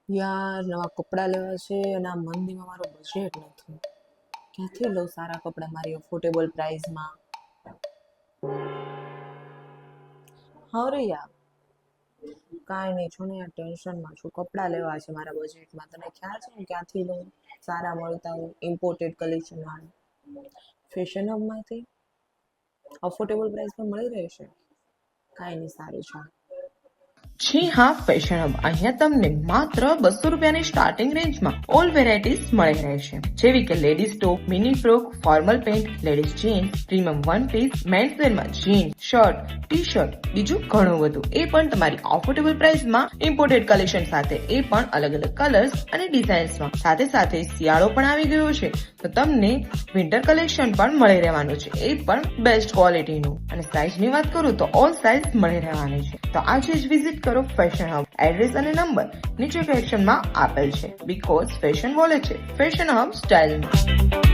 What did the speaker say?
યાર નવા કપડાં લેવા છે અને આ મંદીમાં મારો બજેટ નથી. ક્યાંથી લઉં સારા કપડાં મારી અફોર્ડેબલ પ્રાઇસમાં? હા રે યાર, કાંઈ નહીં છો ને યાર, ટેન્શનમાં છું. કપડાં લેવા છે મારા બજેટમાં. તને ખ્યાલ છે ને ક્યાંથી લઉં સારા મળતા હોય ઇમ્પોર્ટેડ કલેક્શન વાળા? ફેશન હબમાંથી અફોર્ડેબલ પ્રાઇસમાં મળી રહેશે? કાંઈ નહીં, સારું છે. જી હા, ફેશન હબ. અહીંયા તમને માત્ર 200 રૂપિયાની સ્ટાર્ટિંગ રેન્જમાં ઓલ વેરાયટીઝ મળી રહેશે, જેવી કે ladies top, mini frock, formal pant, ladies jeans, premium one piece, mens વેરમાં જીન્સ, શર્ટ, ટી શર્ટ, બીજું ઘણું બધું. એ પણ તમારી અફોર્ડેબલ પ્રાઇસમાં ઇમ્પોર્ટેડ કલેક્શન સાથે, એ પણ અલગ અલગ કલર્સ અને ડિઝાઇન્સમાં. સાથે સાથે શિયાળો પણ આવી ગયો છે, તો તમને વિન્ટર કલેક્શન પણ મળી રહેવાનું છે, એ પણ બેસ્ટ ક્વોલિટીનું. અને સાઇઝની વાત કરું તો ઓલ સાઇઝ મળી રહેવાની છે. તો આજે જ વિઝિટ કરો ફેશન હબ. એડ્રેસ અને નંબર નીચે કેપ્શનમાં આપેલ છે. બીકોઝ ફેશન બોલે છે, ફેશન હબ સ્ટાઇલમાં.